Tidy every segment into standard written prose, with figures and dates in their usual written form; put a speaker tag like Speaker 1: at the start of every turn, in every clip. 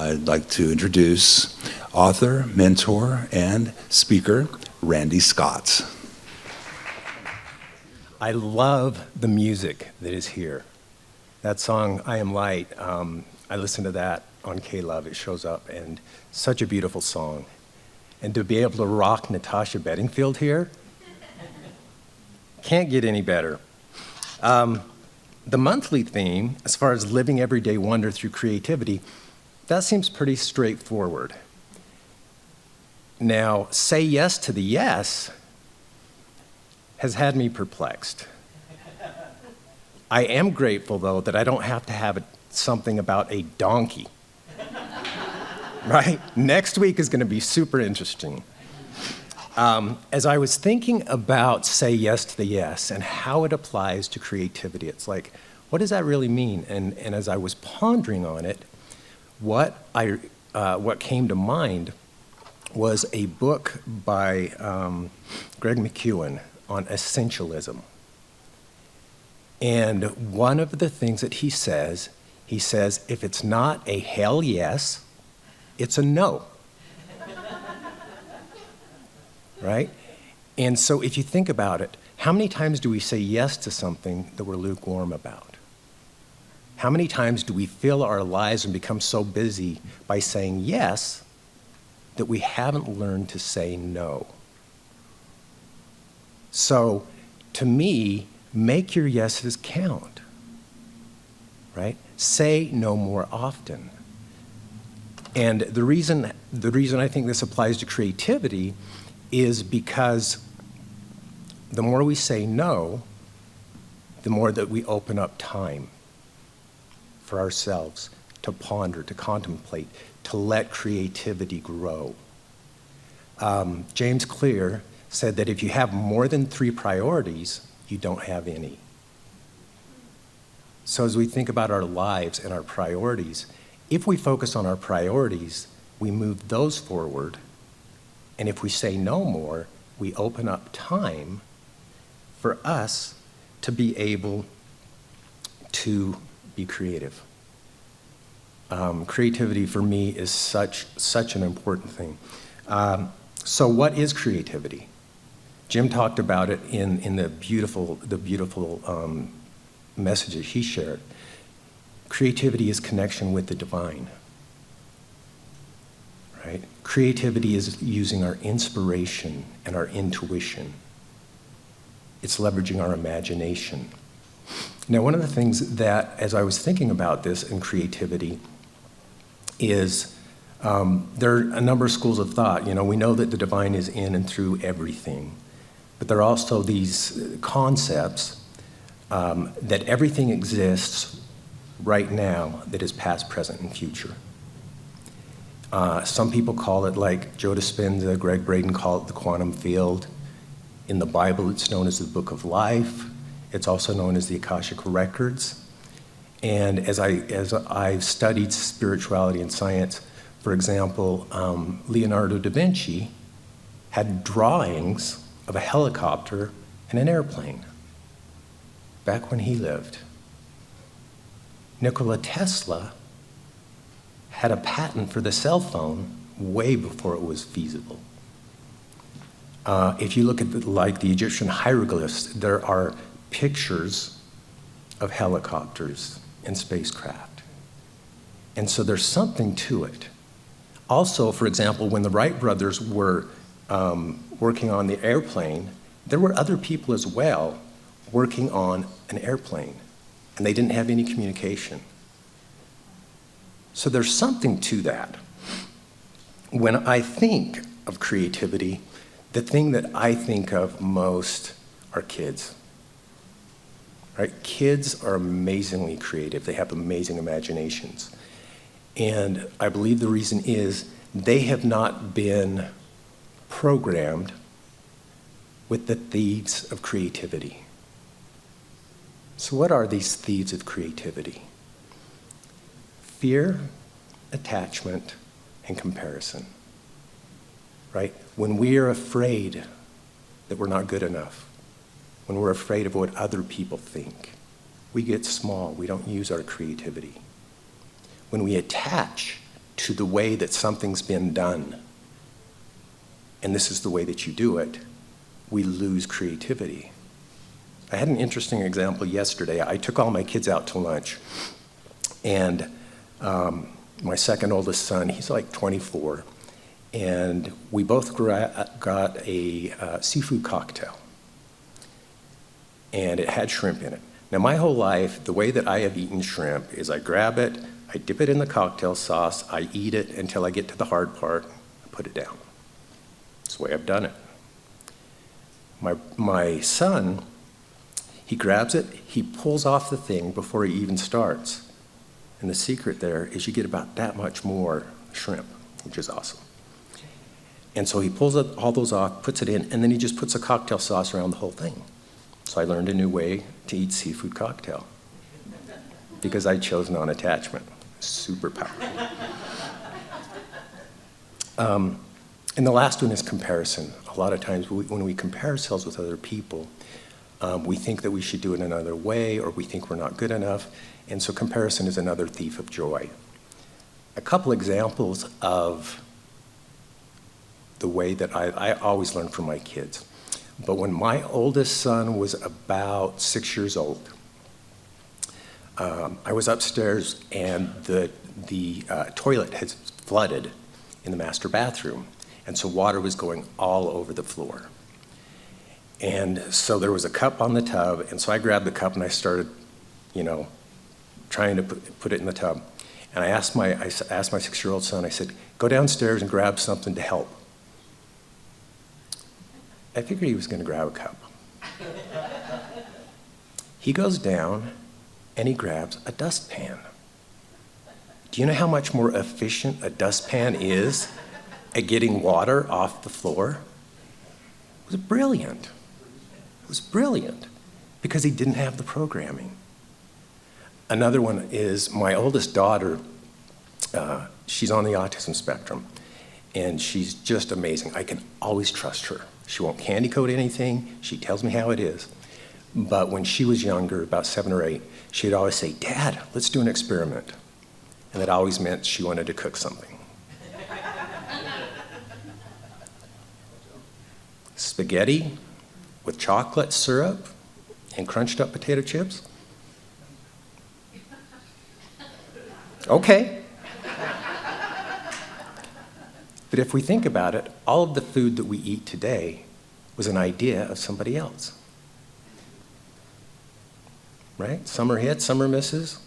Speaker 1: I'd like to introduce author, mentor, and speaker, Randy Scott.
Speaker 2: I love the music that is here. That song, I Am Light, I listen to that on K-Love, it shows up, and such a beautiful song. And to be able to rock Natasha Bedingfield here, can't get any better. The monthly theme, as far as living everyday wonder through creativity, that seems pretty straightforward. Now, say yes to the yes has had me perplexed. I am grateful, though, that I don't have to have something about a donkey, right? Next week is going to be super interesting. As I was thinking about say yes to the yes and how it applies to creativity, it's like, what does that really mean? And as I was pondering on it, what came to mind was a book by Greg McKeown on essentialism. And one of the things that he says, if it's not a hell yes, it's a no. Right? And so if you think about it, how many times do we say yes to something that we're lukewarm about? How many times do we fill our lives and become so busy by saying yes that we haven't learned to say no? So, to me, make your yeses count, right? Say no more often. And the reason I think this applies to creativity is because the more we say no, the more that we open up time for ourselves to ponder, to contemplate, to let creativity grow. James Clear said that if you have more than 3 priorities, you don't have any. So as we think about our lives and our priorities, if we focus on our priorities, we move those forward. And if we say no more, we open up time for us to be able to be creative. Creativity for me is such an important thing. So what is creativity? Jim talked about it in the beautiful messages he shared. Creativity is connection with the divine. Right? Creativity is using our inspiration and our intuition. It's leveraging our imagination. Now, one of the things that, as I was thinking about this in creativity, is there are a number of schools of thought. You know, we know that the divine is in and through everything, but there are also these concepts that everything exists right now that is past, present, and future. Some people call it, like Joe Dispenza, Greg Braden call it the quantum field. In the Bible, it's known as the Book of Life. It's also known as the Akashic Records. And as I've studied spirituality and science, for example, Leonardo da Vinci had drawings of a helicopter and an airplane back when he lived. Nikola Tesla had a patent for the cell phone way before it was feasible. If you look at the Egyptian hieroglyphs, there are pictures of helicopters and spacecraft. And so there's something to it. Also, for example, when the Wright brothers were working on the airplane, there were other people as well working on an airplane, and they didn't have any communication. So there's something to that. When I think of creativity, the thing that I think of most are kids. Right? Kids are amazingly creative. They have amazing imaginations. And I believe the reason is they have not been programmed with the thieves of creativity. So what are these thieves of creativity? Fear, attachment, and comparison. Right? When we are afraid that we're not good enough, when we're afraid of what other people think, we get small. We don't use our creativity. When we attach to the way that something's been done, and this is the way that you do it, we lose creativity. I had an interesting example yesterday. I took all my kids out to lunch, and my second oldest son, he's like 24, and we both got a seafood cocktail, and it had shrimp in it. Now, my whole life, the way that I have eaten shrimp is I grab it, I dip it in the cocktail sauce, I eat it until I get to the hard part, I put it down. That's the way I've done it. My son, he grabs it, he pulls off the thing before he even starts. And the secret there is you get about that much more shrimp, which is awesome. And so he pulls all those off, puts it in, and then he just puts a cocktail sauce around the whole thing. So I learned a new way to eat seafood cocktail because I chose non-attachment. Super powerful. And the last one is comparison. A lot of times when we compare ourselves with other people, we think that we should do it another way, or we think we're not good enough. And so comparison is another thief of joy. A couple examples of the way that I always learn from my kids. But when my oldest son was about 6 years old, I was upstairs and the toilet had flooded in the master bathroom. And so water was going all over the floor. And so there was a cup on the tub, and so I grabbed the cup and I started, trying to put it in the tub. And I asked my 6-year-old son, I said, go downstairs and grab something to help. I figured he was going to grab a cup. He goes down and he grabs a dustpan. Do you know how much more efficient a dustpan is at getting water off the floor? It was brilliant. It was brilliant because he didn't have the programming. Another one is my oldest daughter. She's on the autism spectrum, and she's just amazing. I can always trust her. She won't candy coat anything. She tells me how it is. But when she was younger, about 7 or 8, she'd always say, Dad, let's do an experiment. And that always meant she wanted to cook something. Spaghetti with chocolate syrup and crunched up potato chips? Okay. But if we think about it, all of the food that we eat today was an idea of somebody else. Right? Some are hits, some are misses.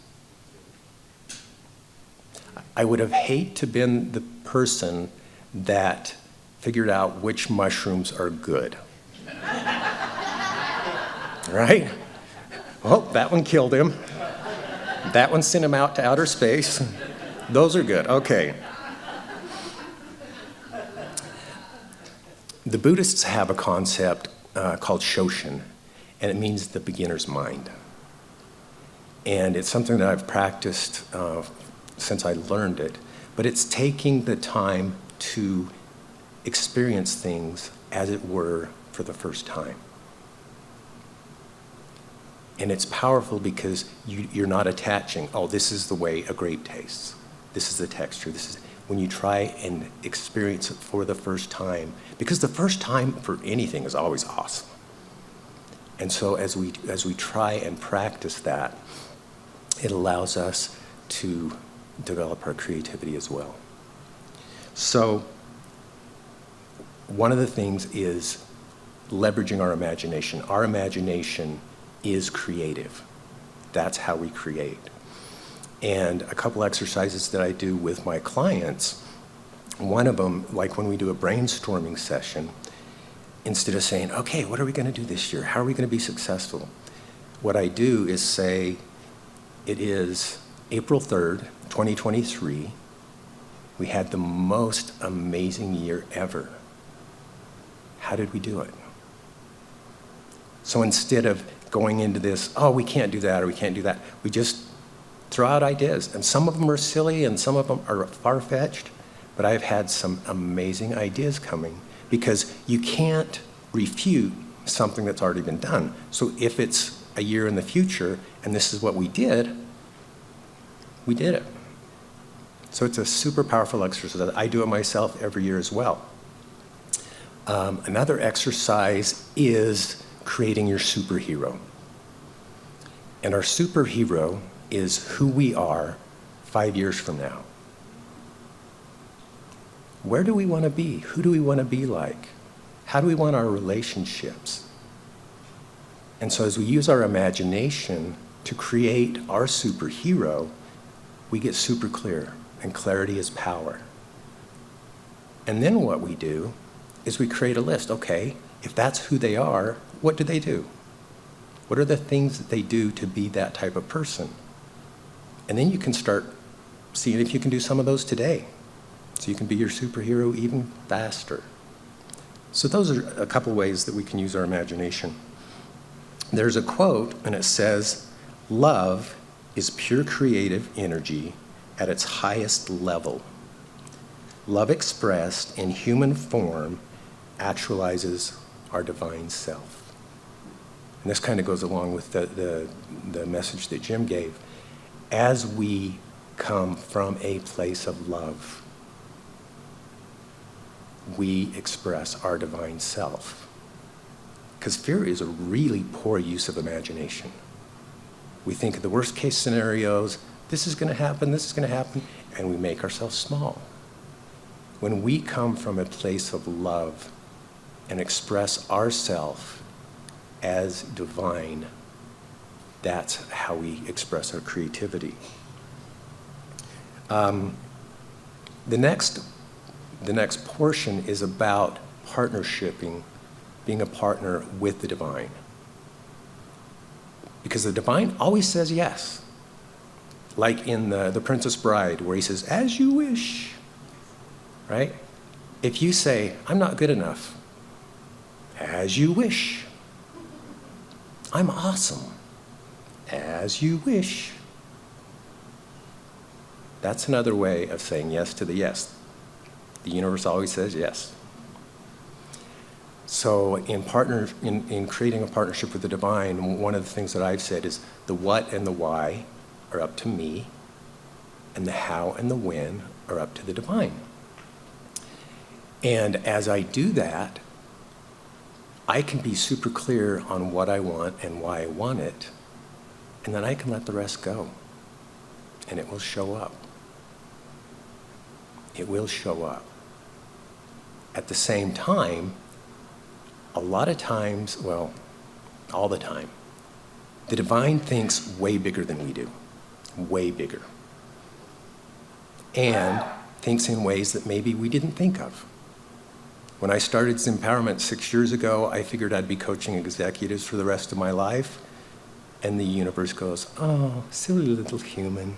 Speaker 2: I would have hated to have been the person that figured out which mushrooms are good. Right? Well, that one killed him. That one sent him out to outer space. Those are good. Okay. The Buddhists have a concept called Shoshin, and it means the beginner's mind. And it's something that I've practiced since I learned it, but it's taking the time to experience things, as it were, for the first time. And it's powerful because you're not attaching, oh, this is the way a grape tastes. This is the texture. This is when you try and experience it for the first time, because the first time for anything is always awesome. And so as we try and practice that, it allows us to develop our creativity as well. So one of the things is leveraging our imagination. Our imagination is creative. That's how we create. And a couple exercises that I do with my clients, one of them, like when we do a brainstorming session, instead of saying, okay, what are we going to do this year? How are we going to be successful? What I do is say, it is April 3rd, 2023. We had the most amazing year ever. How did we do it? So instead of going into this, oh, we can't do that or we can't do that, we just throw out ideas. And some of them are silly and some of them are far-fetched, but I've had some amazing ideas coming because you can't refute something that's already been done. So if it's a year in the future and this is what we did it. So it's a super powerful exercise. I do it myself every year as well. Another exercise is creating your superhero. And our superhero is who we are 5 years from now. Where do we want to be? Who do we want to be like? How do we want our relationships? And so as we use our imagination to create our superhero, we get super clear, and clarity is power. And then what we do is we create a list. Okay, if that's who they are, what do they do? What are the things that they do to be that type of person? And then you can start seeing if you can do some of those today, so you can be your superhero even faster. So those are a couple ways that we can use our imagination. There's a quote, and it says, "Love is pure creative energy at its highest level. Love expressed in human form actualizes our divine self." And this kind of goes along with the message that Jim gave. As we come from a place of love, we express our divine self. Because fear is a really poor use of imagination. We think of the worst case scenarios, this is going to happen, and we make ourselves small. When we come from a place of love and express ourselves as divine, that's how we express our creativity. The next portion is about partnershiping, being a partner with the divine. Because the divine always says yes. Like in the Princess Bride, where he says, "As you wish," right? If you say, "I'm not good enough," "As you wish." "I'm awesome," "As you wish." That's another way of saying yes to the yes. The universe always says yes. So in creating a partnership with the divine, one of the things that I've said is the what and the why are up to me, and the how and the when are up to the divine. And as I do that, I can be super clear on what I want and why I want it, and then I can let the rest go, and it will show up. It will show up. At the same time, a lot of times, well, all the time, the divine thinks way bigger than we do, way bigger, and thinks in ways that maybe we didn't think of. When I started Empowerment 6 years ago, I figured I'd be coaching executives for the rest of my life, and the universe goes, "Oh, silly little human."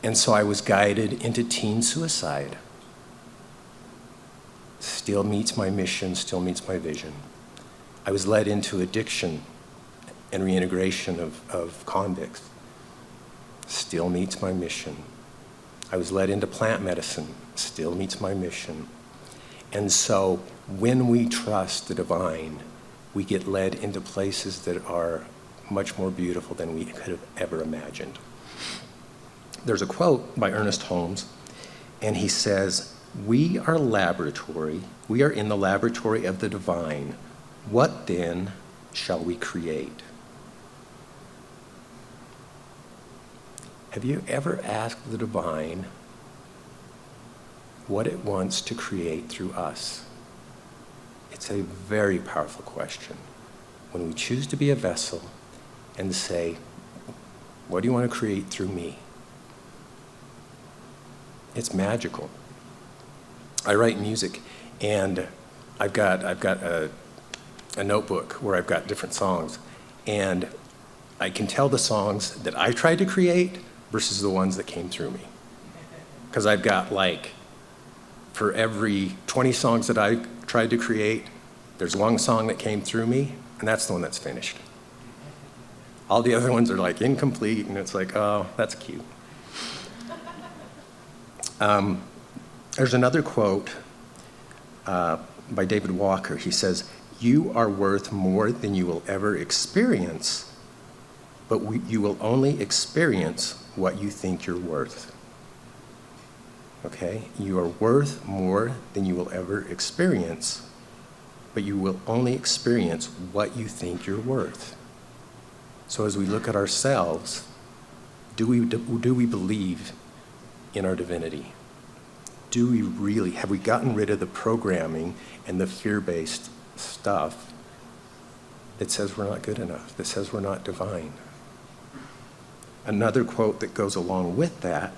Speaker 2: And so I was guided into teen suicide. Still meets my mission, still meets my vision. I was led into addiction and reintegration of convicts. Still meets my mission. I was led into plant medicine. Still meets my mission. And so when we trust the divine, we get led into places that are much more beautiful than we could have ever imagined. There's a quote by Ernest Holmes, and he says, we are in the laboratory of the divine. What then shall we create?" Have you ever asked the divine what it wants to create through us? It's a very powerful question. When we choose to be a vessel and say, "What do you want to create through me?" It's magical. I write music, and I've got a notebook where I've got different songs, and I can tell the songs that I tried to create versus the ones that came through me. Because I've got, like, for every 20 songs that I tried to create, there's one song that came through me, and that's the one that's finished. All the other ones are like incomplete, and it's like, oh, that's cute. There's another quote by David Walker. He says, "You are worth more than you will ever experience but you will only experience what you think you're worth. Okay? You are worth more than you will ever experience, but you will only experience what you think you're worth. So as we look at ourselves, do we believe in our divinity? Do we really, have we gotten rid of the programming and the fear-based stuff that says we're not good enough, that says we're not divine? Another quote that goes along with that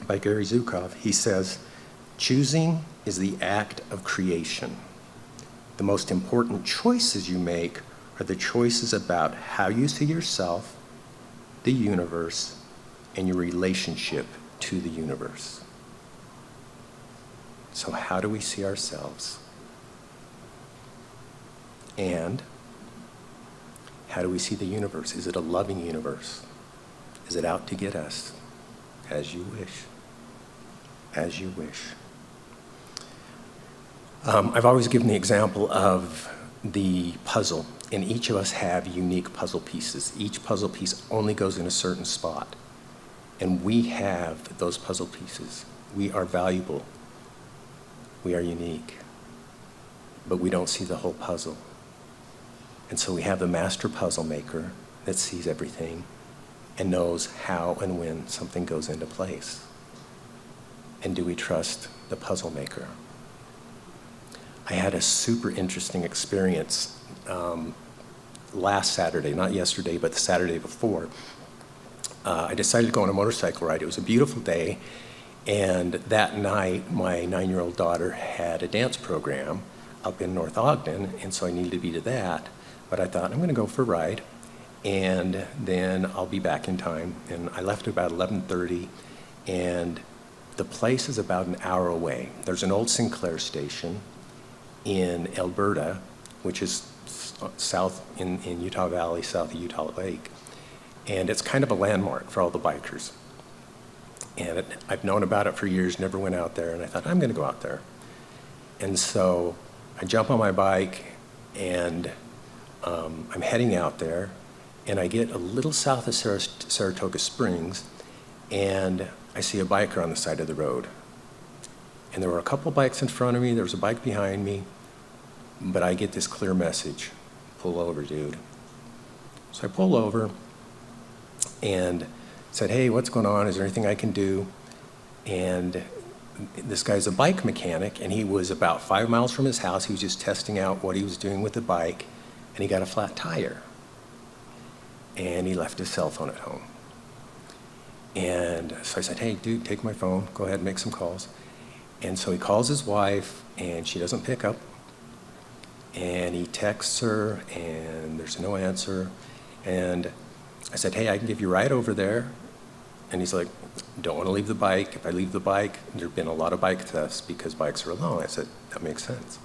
Speaker 2: by Gary Zukov, he says, choosing is the act of creation. The most important choices you make are the choices about how you see yourself, the universe, and your relationship to the universe. So how do we see ourselves? And how do we see the universe? Is it a loving universe? Is it out to get us? As you wish. As you wish. I've always given the example of the puzzle, and each of us have unique puzzle pieces. Each puzzle piece only goes in a certain spot, and we have those puzzle pieces. We are valuable. We are unique, but we don't see the whole puzzle. And so we have the master puzzle maker that sees everything and knows how and when something goes into place. And do we trust the puzzle maker? I had a super interesting experience last Saturday, not yesterday, but the Saturday before. I decided to go on a motorcycle ride. It was a beautiful day, and that night, my 9-year-old daughter had a dance program up in North Ogden, and so I needed to be to that. But I thought, I'm going to go for a ride, and then I'll be back in time. And I left at about 11:30, and the place is about an hour away. There's an old Sinclair station in Alberta, which is south in Utah Valley, south of Utah Lake. And it's kind of a landmark for all the bikers. And I've known about it for years, never went out there, and I thought, I'm going to go out there. And so I jump on my bike, and I'm heading out there, and I get a little south of Saratoga Springs, and I see a biker on the side of the road. And there were a couple bikes in front of me, there was a bike behind me, but I get this clear message, pull over, dude. So I pull over and said, hey, what's going on? Is there anything I can do? And this guy's a bike mechanic, and he was about 5 miles from his house. He was just testing out what he was doing with the bike, and he got a flat tire. And he left his cell phone at home. And so I said, hey, dude, take my phone, go ahead and make some calls. And so he calls his wife, and she doesn't pick up. And he texts her, and there's no answer. And I said, hey, I can give you a ride over there. And he's like, don't want to leave the bike. If I leave the bike, there have been a lot of bike thefts because bikes are alone. I said, that makes sense.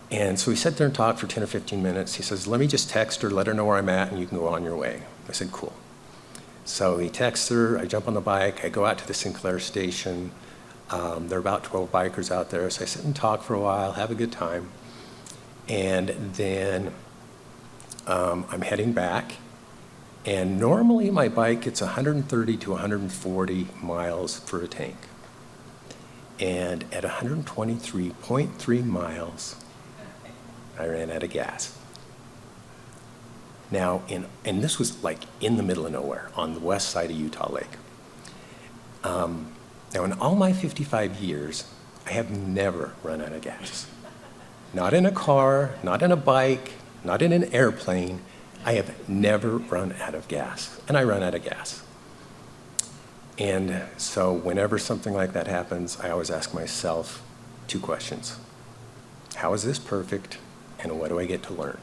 Speaker 2: And so we sat there and talked for 10 or 15 minutes. He says, let me just text her, let her know where I'm at, and you can go on your way. I said, cool. So he texts her, I jump on the bike, I go out to the Sinclair station. There are about 12 bikers out there, so I sit and talk for a while, have a good time. And then I'm heading back. And normally my bike gets 130 to 140 miles for a tank. And at 123.3 miles, I ran out of gas. Now, and this was like in the middle of nowhere, on the west side of Utah Lake. Now, in all my 55 years, I have never run out of gas. Not in a car, not in a bike, not in an airplane. I have never run out of gas, and I run out of gas. And so whenever something like that happens, I always ask myself 2 questions. How is this perfect, and what do I get to learn?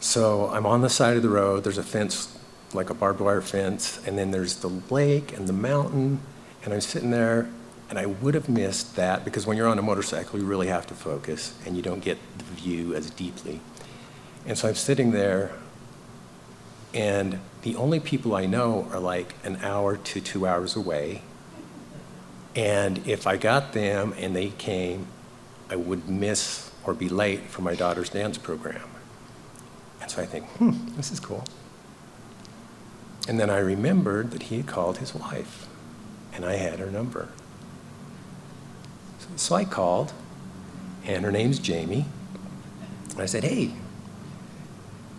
Speaker 2: So I'm on the side of the road, there's a fence, like a barbed wire fence, and then there's the lake and the mountain, and I'm sitting there, and I would have missed that, because when you're on a motorcycle, you really have to focus, and you don't get the view as deeply. And so I'm sitting there, and the only people I know are like an hour to 2 hours away, and if I got them and they came, I would miss or be late for my daughter's dance program. And So I think, this is cool. And then I remembered that he had called his wife, and I had her number. So I called, and her name's Jamie. And I said, hey,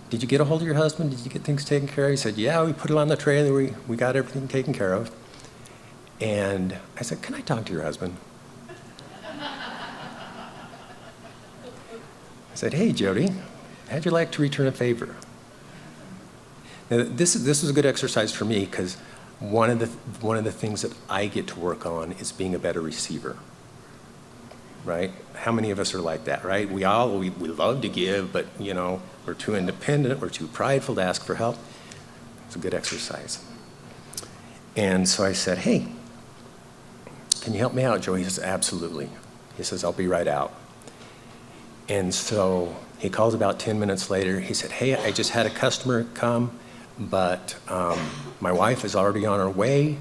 Speaker 2: did you get a hold of your husband? Did you get things taken care of? He said, yeah, we put it on the trailer. We got everything taken care of. And I said, can I talk to your husband? I said, hey, Jody, how'd you like to return a favor? Now, this was a good exercise for me because one of the things that I get to work on is being a better receiver, right? How many of us are like that, right? We love to give, but we're too independent, we're too prideful to ask for help. It's a good exercise. And so I said, hey, can you help me out, Joey? He says, absolutely. He says, I'll be right out. And so he calls about 10 minutes later. He said, hey, I just had a customer come, but my wife is already on her way.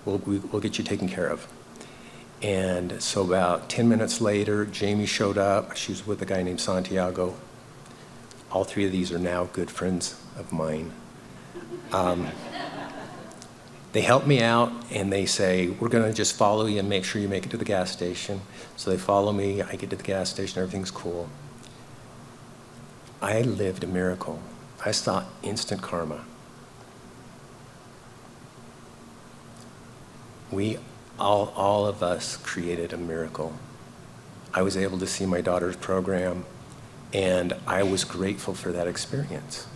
Speaker 2: We'll get you taken care of. And so about 10 minutes later, Jamie showed up. She was with a guy named Santiago. All three of these are now good friends of mine. They help me out, and they say, we're going to just follow you and make sure you make it to the gas station. So they follow me. I get to the gas station. Everything's cool. I lived a miracle. I saw instant karma. All of us created a miracle. I was able to see my daughter's program, and I was grateful for that experience.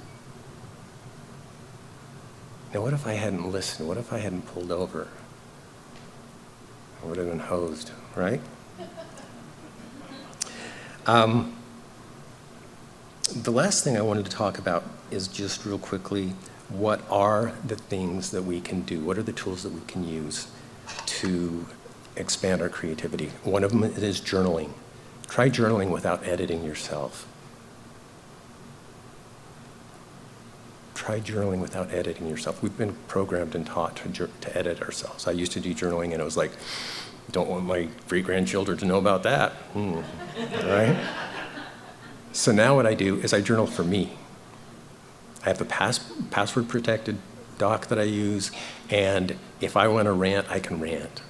Speaker 2: Now, what if I hadn't listened? What if I hadn't pulled over? I would have been hosed, right? The last thing I wanted to talk about is just real quickly, what are the things that we can do? What are the tools that we can use to expand our creativity? One of them is journaling. Try journaling without editing yourself. Try journaling without editing yourself. We've been programmed and taught to edit ourselves. I used to do journaling, and it was like, don't want my great-grandchildren to know about that. Right? So now what I do is I journal for me. I have a password-protected doc that I use, and if I want to rant, I can rant.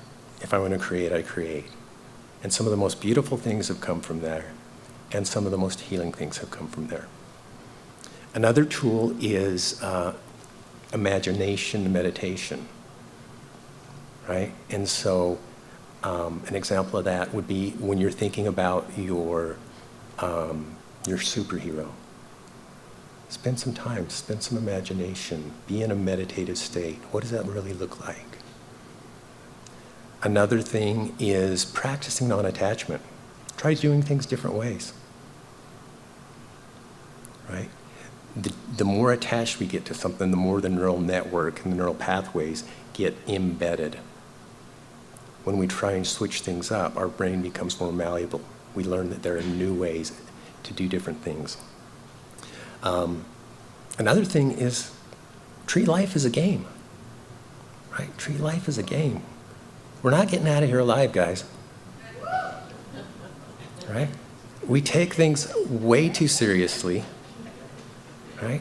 Speaker 2: If I want to create, I create. And some of the most beautiful things have come from there, and some of the most healing things have come from there. Another tool is imagination and meditation, right? And so an example of that would be when you're thinking about your superhero. Spend some time, spend some imagination, be in a meditative state. What does that really look like? Another thing is practicing non-attachment. Try doing things different ways, right? The more attached we get to something, the more the neural network and the neural pathways get embedded. When we try and switch things up, our brain becomes more malleable. We learn that there are new ways to do different things. Another thing is treat life as a game, right? Treat life as a game. We're not getting out of here alive, guys, right? We take things way too seriously, right?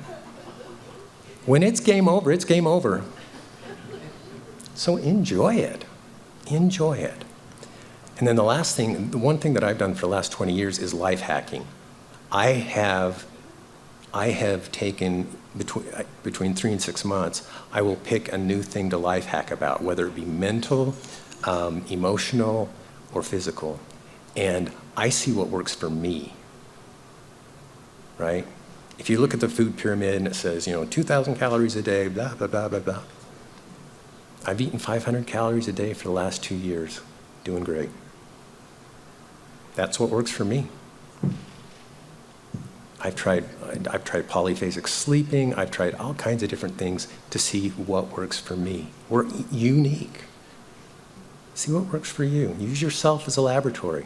Speaker 2: When it's game over, it's game over. So enjoy it. Enjoy it. And then the last thing, the one thing that I've done for the last 20 years is life hacking. I have taken between 3 and 6 months, I will pick a new thing to life hack about, whether it be mental, emotional, or physical. And I see what works for me, right? If you look at the food pyramid and it says, 2,000 calories a day, blah, blah, blah, blah, blah. I've eaten 500 calories a day for the last 2 years, doing great. That's what works for me. I've tried polyphasic sleeping. I've tried all kinds of different things to see what works for me. We're unique. See what works for you. Use yourself as a laboratory.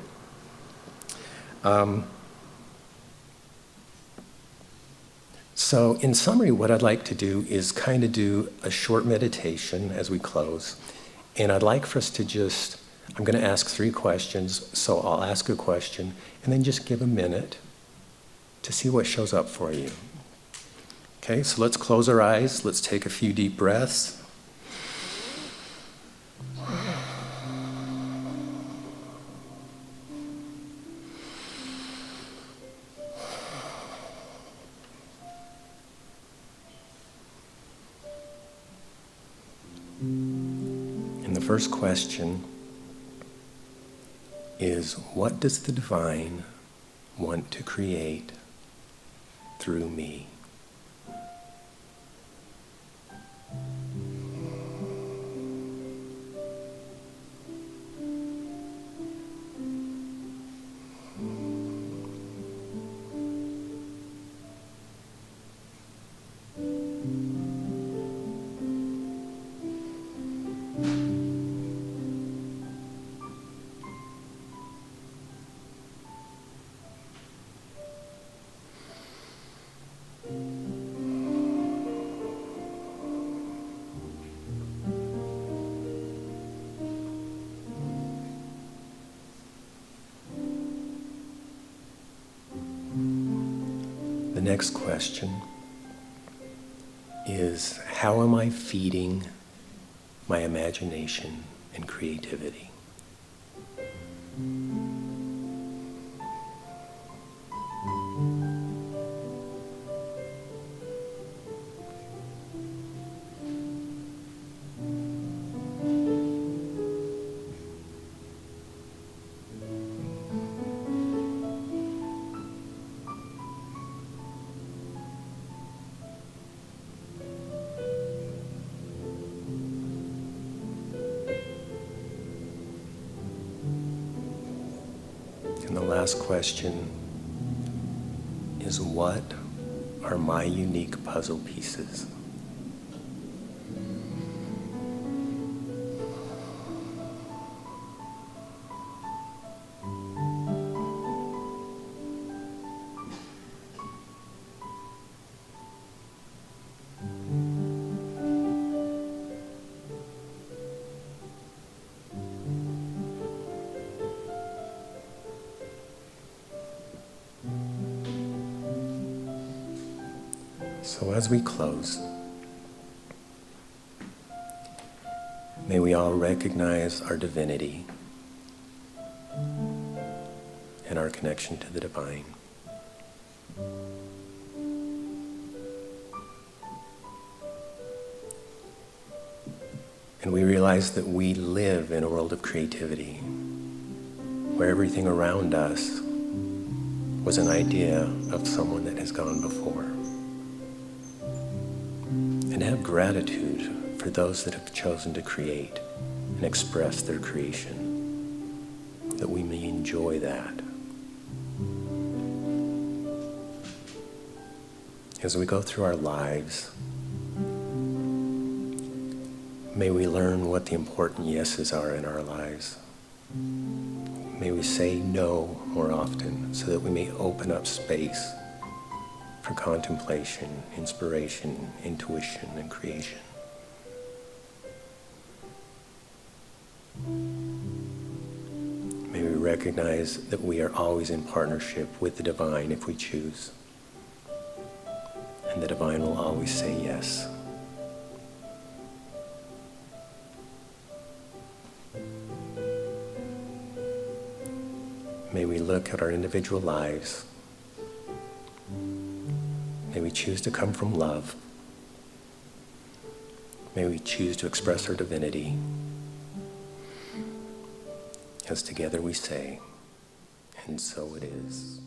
Speaker 2: So in summary, what I'd like to do is kind of do a short meditation as we close. And I'd like for us to I'm going to ask 3 questions. So I'll ask a question and then just give a minute to see what shows up for you. Okay, so let's close our eyes. Let's take a few deep breaths. And the first question is, what does the divine want to create through me? The next question is, how am I feeding my imagination and creativity? And the last question is, what are my unique puzzle pieces? So as we close, may we all recognize our divinity and our connection to the divine. And we realize that we live in a world of creativity, where everything around us was an idea of someone that has gone before. And have gratitude for those that have chosen to create and express their creation, that we may enjoy that. As we go through our lives, may we learn what the important yeses are in our lives. May we say no more often so that we may open up space for contemplation, inspiration, intuition, and creation. May we recognize that we are always in partnership with the divine if we choose. And the divine will always say yes. May we look at our individual lives. May we choose to come from love. May we choose to express our divinity. As together we say, and so it is.